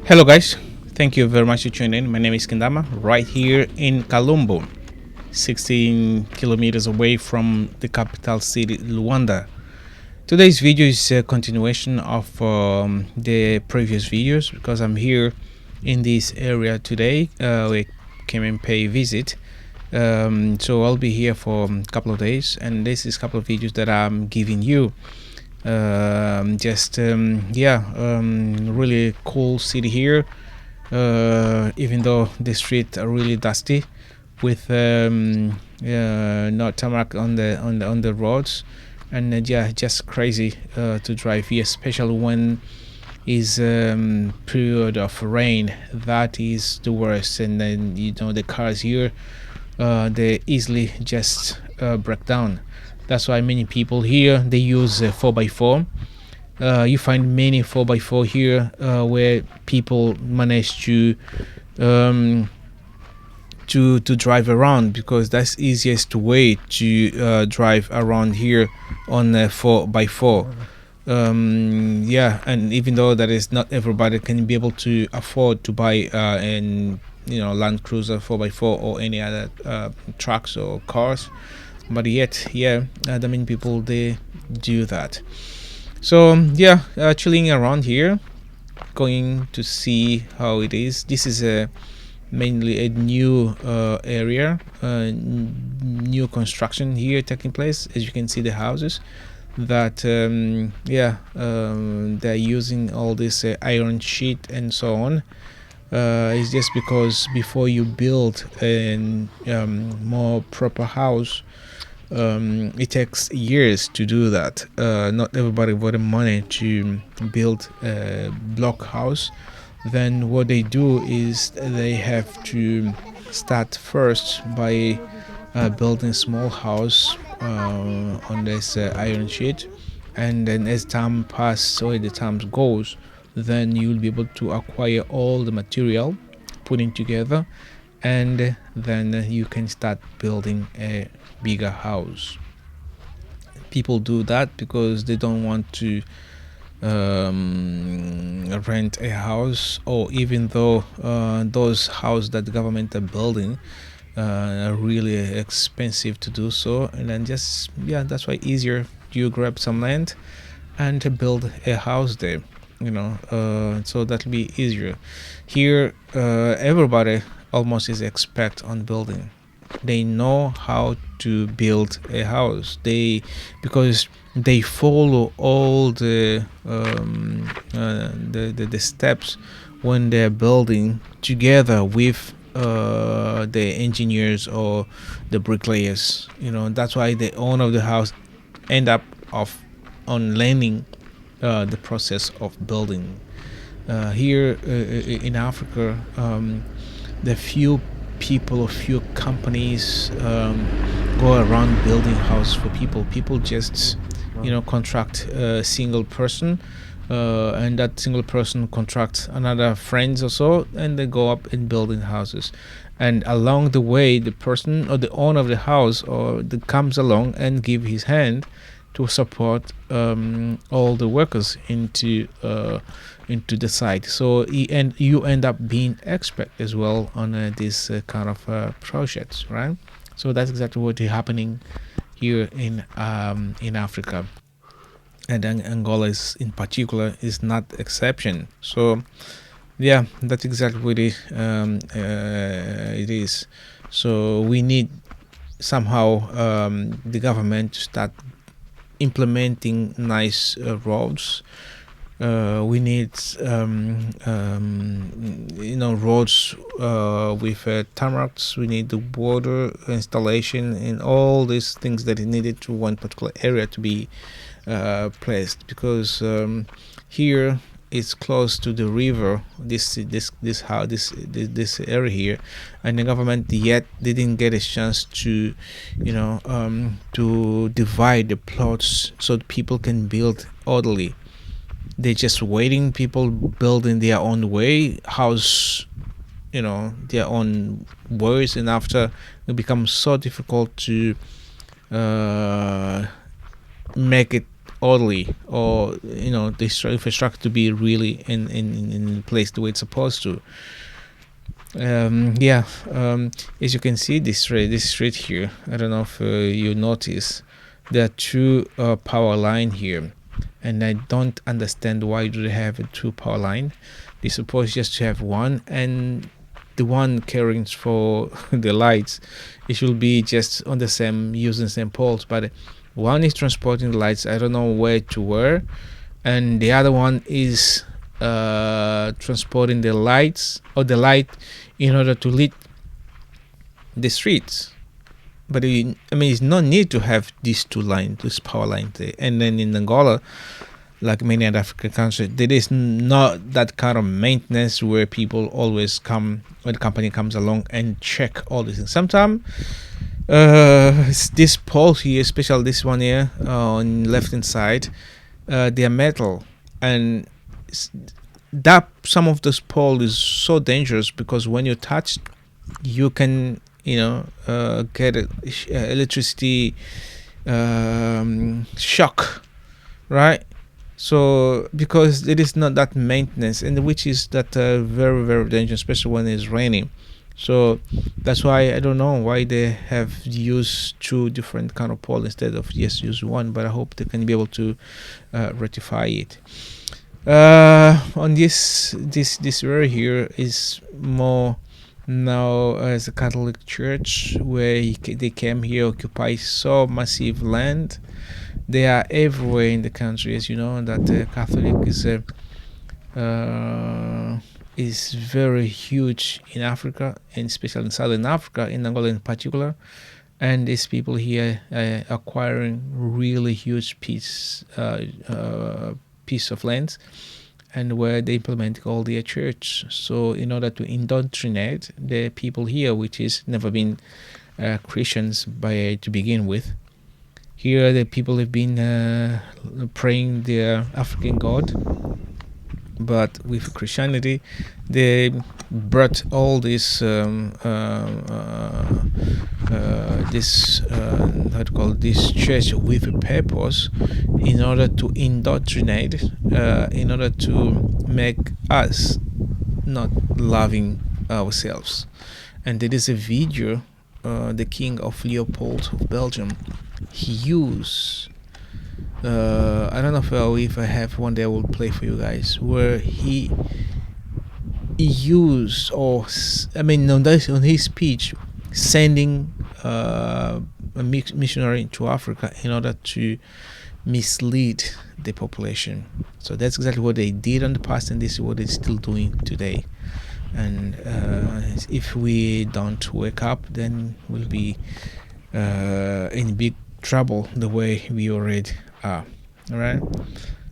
Hello, guys. Thank you very much for tuning in. My name is Kendama, right here in Colombo, 16 kilometers away from the capital city, Luanda. Today's video is a continuation of the previous videos because I'm here in this area today. We came and pay a visit. So I'll be here for a couple of days, and this is a couple of videos that I'm giving you. Really cool city here, even though the streets are really dusty with not tarmac on the roads, and just crazy to drive here, especially when is period of rain. That is the worst. And then the cars here, they easily just break down. That's why many people here they use 4x4. You find many 4x4 here where people manage um, to drive around, because that's easiest way to drive around here on 4x4. And even though that is not everybody can be able to afford to buy an Land Cruiser 4x4 or any other trucks or cars, but yet the many people they do that. So chilling around here, going to see how it is. This is a mainly a new area, new construction here taking place. As you can see, the houses that they're using all this iron sheet and so on. It's just because before you build a more proper house, it takes years to do that. Not everybody got the money to build a block house. Then what they do is they have to start first by building small house on this iron sheet, and then as time passes or the time goes, then you'll be able to acquire all the material, putting together, and then you can start building a bigger house. People do that because they don't want to rent a house, or even though those houses that the government are building are really expensive to do so, and then that's why easier you grab some land and to build a house there, so that'll be easier. Here everybody almost is expert on building. They know how to build a house, because they follow all the steps when they're building together with the engineers or the bricklayers. That's why the owner of the house end up of on learning the process of building. Here in Africa, the few people or few companies go around building house for people. People just contract a single person, and that single person contracts another friends or so, and they go up and building houses. And along the way, the person or the owner of the house or the comes along and give his hand to support all the workers into the site. So you end up being expert as well on this kind of projects, right? So that's exactly what is happening here in Africa, and Angola is in particular is not exception. So that's exactly what it is. So we need somehow the government to start implementing nice roads. We need roads with tarmacs. We need the water installation and all these things that is needed to one particular area to be placed, because here it's close to the river, this area here, and the government yet didn't get a chance to to divide the plots so that people can build orderly. They're just waiting, people building their own way house, their own ways, and after it becomes so difficult to make it orderly, or the infrastructure to be really in place the way it's supposed to. Yeah. As you can see, this street here, I don't know if you notice, there are two power line here, and I don't understand why do they have a two power line. They supposed just to have one, and the one carrying for the lights, it should be just on the same, using the same poles, but one is transporting the lights, I don't know where to where, and the other one is transporting the lights, or the light, in order to lit the streets. But I mean, it's no need to have these two lines, this power line there. And then in Angola, like many other African countries, there is not that kind of maintenance where people always come when the company comes along and check all these things. Sometimes this pole here, especially this one here on left hand side, they are metal, and that some of this pole is so dangerous because when you touch, you can get electricity shock, right? So because it is not that maintenance, and which is that very very dangerous, especially when it's raining. So that's why I don't know why they have used two different kind of pole instead of just use one, but I hope they can be able to rectify it. On this area here is more now as a Catholic church, where they came here, occupy so massive land. They are everywhere in the country, as you know, that the Catholic is very huge in Africa, and especially in Southern Africa, in Angola in particular. And these people here acquiring really huge piece of land, and where they implement all their church. So in order to indoctrinate the people here, which is never been Christians by to begin with, here the people have been praying their African god, but with Christianity they brought all this how to call this church with a purpose, in order to indoctrinate, in order to make us not loving ourselves. And there is a video, the king of Leopold of Belgium, he used I don't know if I have one that I will play for you guys, where he used, or I mean on his speech, sending a missionary to Africa in order to mislead the population. So that's exactly what they did in the past, and this is what they're still doing today. And if we don't wake up, then we'll be in big trouble the way we already are. All right.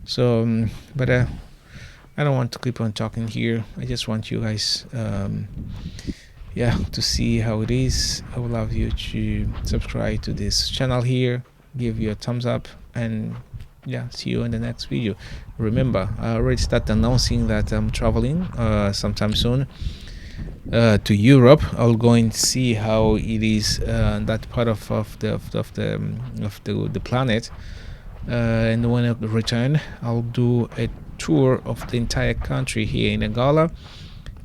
So but I don't want to keep on talking here. I just want you guys to see how it is. I would love you to subscribe to this channel here, give you a thumbs up, and see you in the next video. Remember, I already started announcing that I'm traveling sometime soon to Europe. I'll go and see how it is that part of the planet, and when I return, I'll do a tour of the entire country here in Angola,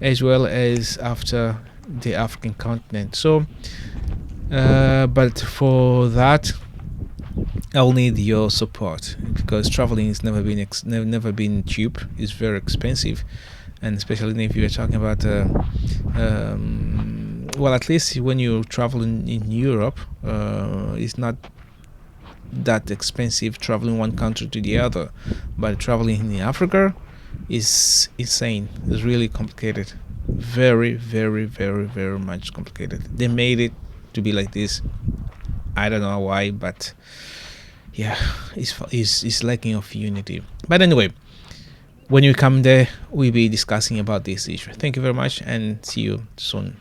as well as after the African continent. So but for that I'll need your support, because traveling has never been cheap. It's very expensive, and especially if you're talking about well, at least when you travel in Europe, it's not that expensive traveling one country to the other, but traveling in Africa is insane. It's really complicated, very very very very much complicated. They made it to be like this. I don't know why, but it's lacking of unity. But anyway, when you come there, we'll be discussing about this issue. Thank you very much, and see you soon.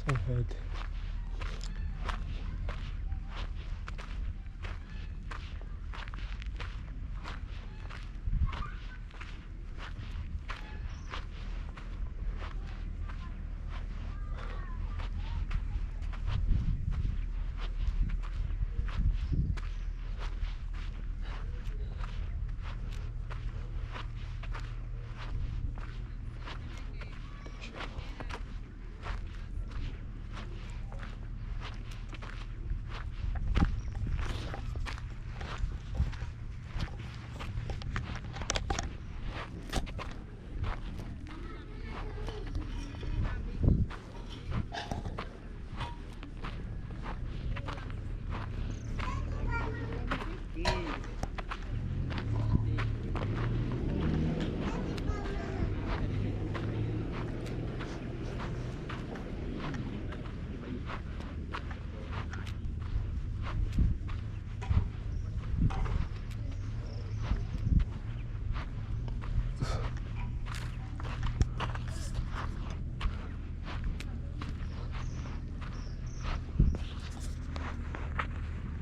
Say hi.